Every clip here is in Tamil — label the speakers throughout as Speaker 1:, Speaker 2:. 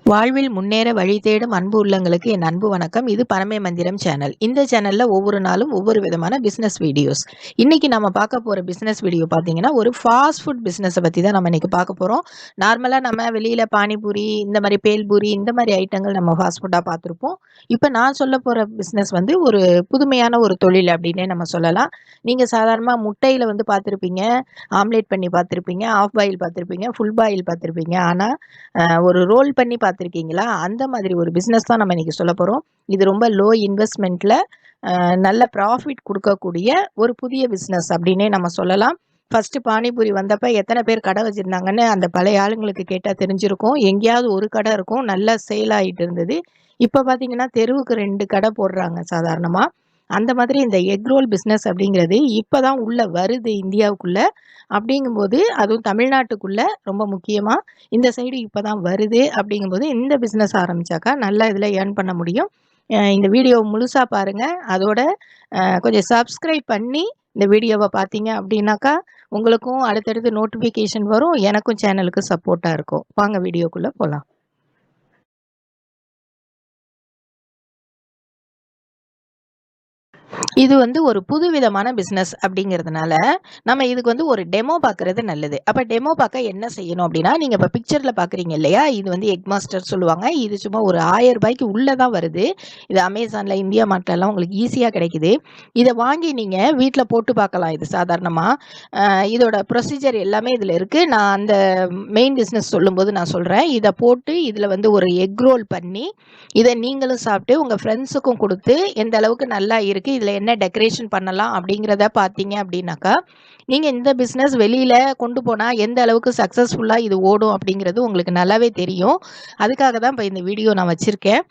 Speaker 1: வாழ்வில் முன்னேற வழி தேடும் அன்பு உள்ளங்களுக்கு என் அன்பு வணக்கம். இது பனமே மந்திரம் சேனல். இந்த சேனல்ல ஒவ்வொரு நாளும் ஒவ்வொரு விதமான பிசினஸ் வீடியோஸ். இன்னைக்கு நம்ம பார்க்க போற பிசினஸ் வீடியோ பார்த்தீங்கன்னா, ஒரு ஃபாஸ்ட் ஃபுட் பிசினஸை பத்தி தான் நம்ம இன்னைக்கு பார்க்க போறோம். நார்மலா நம்ம வெளியில பானிபூரி, இந்த மாதிரி பேல்பூரி, இந்த மாதிரி ஐட்டங்கள் நம்ம ஃபாஸ்ட் ஃபுட்டா பார்த்துருப்போம். இப்போ நான் சொல்ல போற பிசினஸ் வந்து ஒரு புதுமையான ஒரு தொழில் அப்படின்னே நம்ம சொல்லலாம். நீங்க சாதாரணமா முட்டையில வந்து பார்த்துருப்பீங்க, ஆம்லேட் பண்ணி பார்த்துருப்பீங்க, ஆஃப் பாயில் பார்த்துருப்பீங்க, ஃபுல் பாயில் பார்த்துருப்பீங்க. ஆனா ஒரு ரோல் பண்ணி பார்த்துருக்கீங்களா? அந்த மாதிரி ஒரு பிஸ்னஸ் தான் நம்ம இன்னைக்கு சொல்ல போகிறோம். இது ரொம்ப லோ இன்வெஸ்ட்மெண்ட்டில் நல்ல ப்ராஃபிட் கொடுக்கக்கூடிய ஒரு புதிய பிஸ்னஸ் அப்படின்னே நம்ம சொல்லலாம். ஃபஸ்ட்டு பானிபூரி வந்தப்போ எத்தனை பேர் கடை வச்சுருந்தாங்கன்னு அந்த பழைய ஆளுங்களுக்கு கேட்டால் தெரிஞ்சிருக்கும். எங்கேயாவது ஒரு கடை இருக்கும், நல்லா சேல் ஆகிட்டு இருந்தது. இப்போ பார்த்தீங்கன்னா தெருவுக்கு 2 கடை போடுறாங்க சாதாரணமாக. அந்த மாதிரி இந்த எக் ரோல் பிஸ்னஸ் அப்படிங்கிறது இப்போ தான் உள்ளே வருது இந்தியாவுக்குள்ளே. அப்படிங்கும்போது அதுவும் தமிழ்நாட்டுக்குள்ளே ரொம்ப முக்கியமாக இந்த சைடு இப்போ தான் வருது. அப்படிங்கும்போது இந்த பிஸ்னஸ் ஆரம்பித்தாக்கா நல்லா இதில் ஏர்ன் பண்ண முடியும். இந்த வீடியோ முழுசாக பாருங்கள். அதோட கொஞ்சம் சப்ஸ்கிரைப் பண்ணி இந்த வீடியோவை பார்த்தீங்க அப்படின்னாக்கா உங்களுக்கும் அடுத்தடுத்து நோட்டிஃபிகேஷன் வரும், எனக்கும் சேனலுக்கு சப்போர்ட்டாக இருக்கும். வாங்க வீடியோக்குள்ளே போகலாம். இது வந்து ஒரு புதுவிதமான பிஸ்னஸ் அப்படிங்கிறதுனால நம்ம இதுக்கு வந்து ஒரு டெமோ பார்க்குறது நல்லது. அப்போ டெமோ பார்க்க என்ன செய்யணும் அப்படின்னா, நீங்கள் இப்போ பிக்சரில் பார்க்குறீங்க இல்லையா, இது வந்து எக் மாஸ்டர் சொல்லுவாங்க. இது சும்மா ஒரு 1000 ரூபாய்க்கு உள்ளே தான் வருது. இது அமேசானில், இந்தியா மார்ட்லலாம் உங்களுக்கு ஈஸியாக கிடைக்குது. இதை வாங்கி நீங்கள் வீட்டில் போட்டு பார்க்கலாம். இது சாதாரணமாக இதோட ப்ரொசீஜர் எல்லாமே இதில் இருக்குது. நான் அந்த மெயின் பிஸ்னஸ் சொல்லும்போது நான் சொல்கிறேன். இதை போட்டு இதில் வந்து ஒரு எக் ரோல் பண்ணி இதை நீங்களும் சாப்பிட்டு உங்கள் ஃப்ரெண்ட்ஸுக்கும் கொடுத்து எந்த அளவுக்கு நல்லா இருக்குது, இதில் என்ன டெக்கரேஷன் பண்ணலாம் அப்படிங்கிறத பார்த்தீங்க அப்படின்னாக்கா நீங்கள் இந்த பிஸ்னஸ் வெளியில் கொண்டு போனால் எந்த அளவுக்கு சக்ஸஸ்ஃபுல்லாக இது ஓடும் அப்படிங்கிறது உங்களுக்கு நல்லாவே தெரியும். அதுக்காக தான் இப்போ இந்த வீடியோ நான் வச்சுருக்கேன்.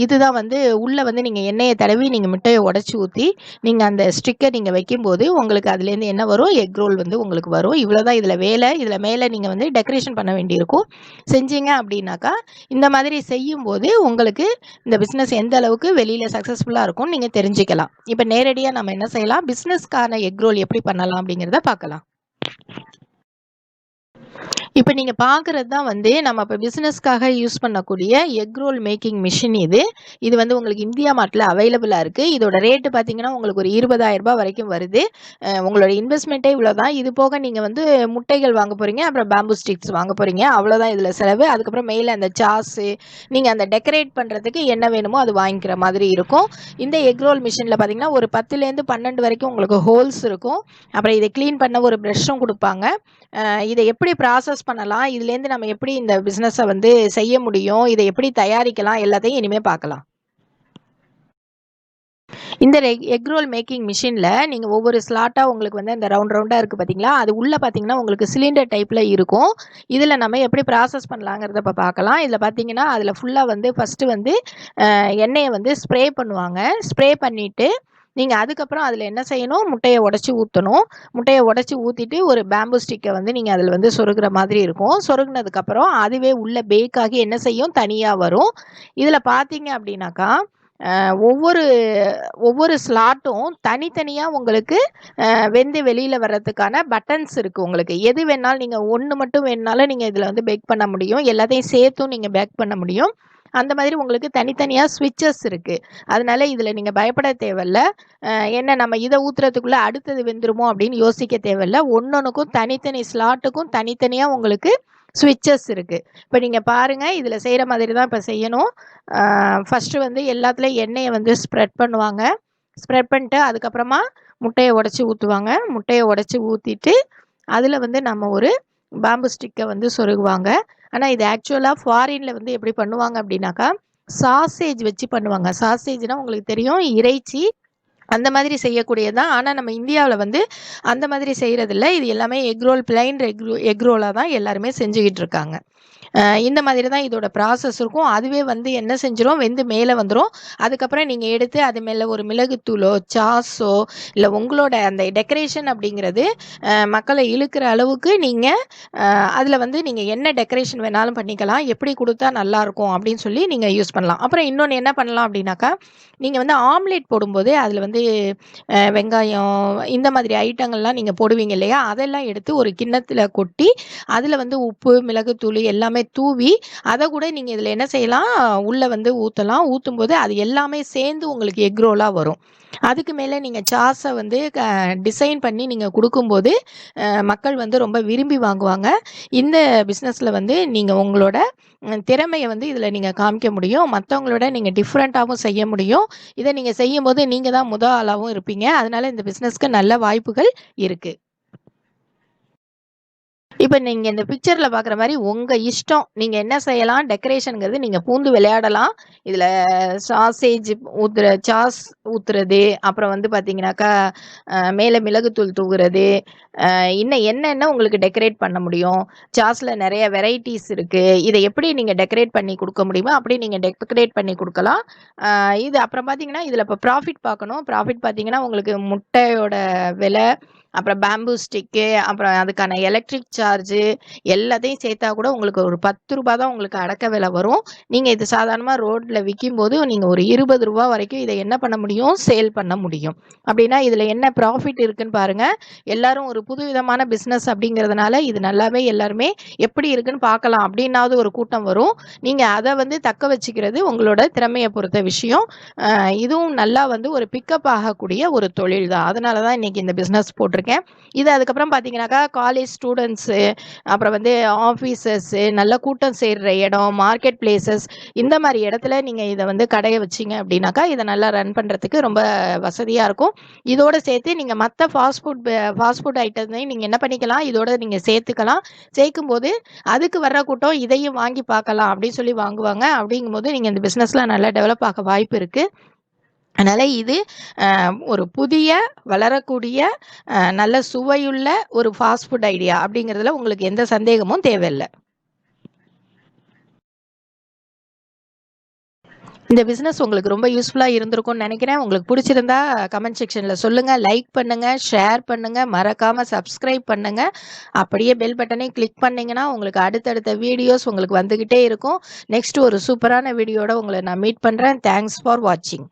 Speaker 1: இதுதான் வந்து உள்ளே வந்து நீங்கள் எண்ணெயை தடவி நீங்கள் மிட்டையை உடச்சி ஊற்றி நீங்கள் அந்த ஸ்டிக்கை நீங்கள் வைக்கும்போது உங்களுக்கு அதுலேருந்து என்ன வரும், எக் ரோல் வந்து உங்களுக்கு வரும். இவ்வளோ தான் இதில் வேலை. இதில் மேலே நீங்கள் வந்து டெக்கரேஷன் பண்ண வேண்டியிருக்கும். செஞ்சீங்க அப்படின்னாக்கா இந்த மாதிரி செய்யும்போது உங்களுக்கு இந்த பிஸ்னஸ் எந்த அளவுக்கு வெளியில் சக்ஸஸ்ஃபுல்லாக இருக்கும்னு நீங்கள் தெரிஞ்சுக்கலாம். இப்போ நேரடியாக நம்ம என்ன செய்யலாம், பிஸ்னஸ்க்கான எக் ரோல் எப்படி பண்ணலாம் அப்படிங்கிறத பார்க்கலாம். இப்போ நீங்கள் பார்க்குறது தான் வந்து நம்ம இப்போ பிஸ்னஸ்க்காக யூஸ் பண்ணக்கூடிய எக் ரோல் மேக்கிங் மிஷின். இது வந்து உங்களுக்கு இந்தியா மார்ட்டில் அவைலபிளாக இருக்குது. இதோட ரேட்டு பார்த்தீங்கன்னா உங்களுக்கு ஒரு 20,000 ரூபாய் வரைக்கும் வருது. உங்களோட இன்வெஸ்ட்மெண்ட்டே இவ்வளோ தான். இது போக நீங்கள் வந்து முட்டைகள் வாங்க போகிறீங்க, அப்புறம் பேம்பு ஸ்டிக்ஸ் வாங்க போகிறீங்க, அவ்வளோதான் இதில் செலவு. அதுக்கப்புறம் மேலே அந்த சாஸு, நீங்கள் அந்த டெக்கரேட் பண்ணுறதுக்கு என்ன வேணுமோ அது வாங்கிக்கிற மாதிரி இருக்கும். இந்த எக் ரோல் மிஷினில் பார்த்தீங்கன்னா ஒரு 10லேருந்து 12 வரைக்கும் உங்களுக்கு ஹோல்ஸ் இருக்கும். அப்புறம் இதை க்ளீன் பண்ண ஒரு ப்ரஷ்ஷும் கொடுப்பாங்க. இதை எப்படி ப்ராசஸ் பண்ணலாம், இதுலேருந்து நம்ம எப்படி இந்த பிஸ்னஸை வந்து செய்ய முடியும், இதை எப்படி தயாரிக்கலாம், எல்லாத்தையும் இனிமேல் பார்க்கலாம். இந்த எக் ரோல் மேக்கிங் மிஷினில் நீங்கள் ஒவ்வொரு ஸ்லாட்டாக உங்களுக்கு வந்து அந்த ரவுண்டாக இருக்குது பார்த்தீங்களா, அது உள்ளே பார்த்தீங்கன்னா உங்களுக்கு சிலிண்டர் டைப்பில் இருக்கும். இதில் நம்ம எப்படி ப்ராசஸ் பண்ணலாங்கிறத இப்போ பார்க்கலாம். இதில் பார்த்தீங்கன்னா அதில் ஃபுல்லாக வந்து ஃபஸ்ட்டு வந்து எண்ணெயை வந்து ஸ்ப்ரே பண்ணுவாங்க. ஸ்ப்ரே பண்ணிவிட்டு நீங்கள் அதுக்கப்புறம் அதில் என்ன செய்யணும், முட்டையை உடச்சி ஊற்றணும். முட்டையை உடச்சி ஊற்றிட்டு ஒரு பேம்பு ஸ்டிக்கை வந்து நீங்கள் அதில் வந்து சொருகிற மாதிரி இருக்கும். சொருகினதுக்கப்புறம் அதுவே உள்ளே பேக்காகி என்ன செய்யும், தனியாக வரும். இதில் பார்த்தீங்க அப்படின்னாக்கா ஒவ்வொரு ஒவ்வொரு ஸ்லாட்டும் தனித்தனியாக உங்களுக்கு வெந்து வெளியில் வர்றதுக்கான பட்டன்ஸ் இருக்குது. உங்களுக்கு எது வேணாலும் நீங்கள் ஒன்று மட்டும் வேணுனாலும் நீங்கள் இதில் வந்து பேக் பண்ண முடியும். எல்லாத்தையும் சேர்த்தும் நீங்கள் பேக் பண்ண முடியும். அந்த மாதிரி உங்களுக்கு தனித்தனியாக ஸ்விட்சஸ் இருக்குது. அதனால இதில் நீங்கள் பயப்பட தேவையில்ல. என்ன நம்ம இதை ஊற்றுறதுக்குள்ளே அடுத்தது வெந்துருமோ அப்படின்னு யோசிக்க தேவையில்ல. ஒன்னொன்றுக்கும் தனித்தனி ஸ்லாட்டுக்கும் தனித்தனியாக உங்களுக்கு ஸ்விட்சஸ் இருக்குது. இப்போ நீங்கள் பாருங்கள், இதில் செய்கிற மாதிரி தான் இப்போ செய்யணும். ஃபஸ்ட்டு வந்து எல்லாத்துலேயும் எண்ணெயை வந்து ஸ்ப்ரெட் பண்ணுவாங்க. ஸ்ப்ரெட் பண்ணிட்டு அதுக்கப்புறமா முட்டையை உடச்சி ஊற்றுவாங்க. முட்டையை உடச்சி ஊற்றிட்டு அதில் வந்து நம்ம ஒரு பாம்பு ஸ்டிக்கை வந்து சொருகுவாங்க. ஆனால் இது ஆக்சுவலாக ஃபாரினில் வந்து எப்படி பண்ணுவாங்க அப்படின்னாக்கா சாசேஜ் வச்சு பண்ணுவாங்க. சாசேஜ்னால் உங்களுக்கு தெரியும், இறைச்சி அந்த மாதிரி செய்யக்கூடியதான். ஆனால் நம்ம இந்தியாவில் வந்து அந்த மாதிரி செய்கிறதில்ல. இது எல்லாமே எக் ரோல், பிளைன் எக் ரோலாக தான் எல்லாருமே செஞ்சுக்கிட்டு இருக்காங்க. இந்த மாதிரி தான் இதோட ப்ராசஸ் இருக்கும். அதுவே வந்து என்ன செஞ்சிடும், வெந்து மேலே வந்துடும். அதுக்கப்புறம் நீங்கள் எடுத்து அது மேலே ஒரு மிளகுத்தூளோ சாஸோ இல்லை உங்களோட அந்த டெக்கரேஷன் அப்படிங்கிறது மக்களை இழுக்கிற அளவுக்கு நீங்கள் அதில் வந்து நீங்கள் என்ன டெக்கரேஷன் வேணாலும் பண்ணிக்கலாம். எப்படி கொடுத்தா நல்லாயிருக்கும் அப்படின்னு சொல்லி நீங்கள் யூஸ் பண்ணலாம். அப்புறம் இன்னொன்று என்ன பண்ணலாம் அப்படின்னாக்கா, நீங்கள் வந்து ஆம்லேட் போடும்போது அதில் வந்து வெங்காயம் இந்த மாதிரி ஐட்டங்கள்லாம் நீங்கள் போடுவீங்க இல்லையா, அதெல்லாம் எடுத்து ஒரு கிண்ணத்தில் கொட்டி அதில் வந்து உப்பு, மிளகுத்தூள் எல்லாமே எல்லாமே தூவி அதை கூட நீங்கள் இதில் என்ன செய்யலாம், உள்ளே வந்து ஊற்றலாம். ஊற்றும்போது அது எல்லாமே சேர்ந்து உங்களுக்கு எக் ரோலாக வரும். அதுக்கு மேலே நீங்கள் சாஸை வந்து டிசைன் பண்ணி நீங்கள் கொடுக்கும்போது மக்கள் வந்து ரொம்ப விரும்பி வாங்குவாங்க. இந்த பிஸ்னஸில் வந்து நீங்கள் உங்களோட திறமையை வந்து இதில் நீங்கள் காமிக்க முடியும். மற்றவங்களோட நீங்கள் டிஃப்ரெண்ட்டாகவும் செய்ய முடியும். இதை நீங்கள் செய்யும்போது நீங்கள் தான் முதல் ஆளாகவும் இருப்பீங்க. அதனால இந்த பிஸ்னஸ்க்கு நல்ல வாய்ப்புகள் இருக்குது. இப்ப நீங்க இந்த பிக்சர்ல பார்க்குற மாரி உங்க இஷ்டம். நீங்க என்ன செய்யலாம், டெக்கரேஷன்ங்கிறது நீங்க பூந்து விளையாடலாம். இதுல சாசேஜ் சாஸ் ஊத்துறது, அப்புறம் வந்து பார்த்தீங்கன்னாக்கா, மேல மிளகுத்தூள் தூவுறது, இன்னும் என்னென்ன உங்களுக்கு டெக்கரேட் பண்ண முடியும். சாஸ்ல நெறைய வெரைட்டீஸ் இருக்கு. இத எப்படி நீங்க டெக்கரேட் பண்ணி குடுக்க முடியுமோ, அப்படி நீங்க டெக்கரேட் பண்ணி குடுக்கலாம். இது அப்புறம் பார்த்தீங்கன்னா, இதுல இப்ப ப்ராஃபிட் பார்க்கணும். ப்ராஃபிட் பார்த்தீங்கன்னா, உங்களுக்கு முட்டையோட விலை, அப்புறம் பேம்பூ ஸ்டிக்கு, அப்புறம் அதுக்கான எலக்ட்ரிக் சார்ஜு எல்லாத்தையும் சேர்த்தா கூட உங்களுக்கு ஒரு ரூ. 10 தான் உங்களுக்கு அடக்க விலை வரும். நீங்க இது சாதாரணமா ரோட்ல விக்கும்போது நீங்க ஒரு ரூ. 20 வரைக்கும் இதை என்ன பண்ண முடியும், சேல் பண்ண முடியும். அப்படின்னா இதுல என்ன ப்ராஃபிட் இருக்குன்னு பாருங்க. எல்லாரும் ஒரு புதுவிதமான பிஸ்னஸ் அப்படிங்கிறதுனால இது நல்லாவே எல்லாருமே எப்படி இருக்குன்னு பார்க்கலாம் அப்படின்னாவது ஒரு கூட்டம் வரும். நீங்க அதை வந்து தக்க வச்சுக்கிறது உங்களோட திறமையை பொறுத்த விஷயம். இதுவும் நல்லா வந்து ஒரு பிக்கப் ஆகக்கூடிய ஒரு தொழில் தான். அதனால தான் இன்னைக்கு இந்த பிஸ்னஸ் போட்டிருக்கேன். இது அதுக்கப்புறம் பார்த்தீங்கன்னாக்கா, காலேஜ் ஸ்டூடெண்ட்ஸு, அப்புறம் வந்து ஆஃபீஸர்ஸு, நல்ல கூட்டம் சேர்ற இடம், மார்க்கெட் பிளேசஸ், இந்த மாதிரி இடத்துல நீங்கள் இதை வந்து கடையை வச்சிங்க அப்படின்னாக்கா இதை நல்லா ரன் பண்ணுறதுக்கு ரொம்ப வசதியாக இருக்கும். இதோட சேர்த்து நீங்கள் மற்ற ஃபாஸ்ட் ஃபுட் ஐட்டத்தையும் நீங்கள் என்ன பண்ணிக்கலாம், இதோட நீங்கள் சேர்த்துக்கலாம். சேர்க்கும்போது அதுக்கு வர்ற கூட்டம் இதையும் வாங்கி பார்க்கலாம் அப்படின்னு சொல்லி வாங்குவாங்க. அப்படிங்கும்போது நீங்கள் இந்த பிஸ்னஸில் நல்லா டெவலப் ஆக வாய்ப்பு இருக்குது. அதனால் இது ஒரு புதிய வளரக்கூடிய நல்ல சுவையுள்ள ஒரு ஃபாஸ்ட் ஃபுட் ஐடியா அப்படிங்கிறதுல உங்களுக்கு எந்த சந்தேகமும் தேவையில்லை. இந்த பிஸ்னஸ் உங்களுக்கு ரொம்ப யூஸ்ஃபுல்லாக இருந்திருக்கும்னு நினைக்கிறேன். உங்களுக்கு பிடிச்சிருந்தா கமெண்ட் செக்ஷனில் சொல்லுங்கள், லைக் பண்ணுங்கள், ஷேர் பண்ணுங்கள், மறக்காமல் சப்ஸ்கிரைப் பண்ணுங்கள். அப்படியே பெல் பட்டனையும் கிளிக் பண்ணிங்கன்னா உங்களுக்கு அடுத்தடுத்த வீடியோஸ் உங்களுக்கு வந்துக்கிட்டே இருக்கும். நெக்ஸ்ட் ஒரு சூப்பரான வீடியோட உங்களை நான் மீட் பண்ணுறேன். தேங்க்ஸ் ஃபார் வாட்சிங்.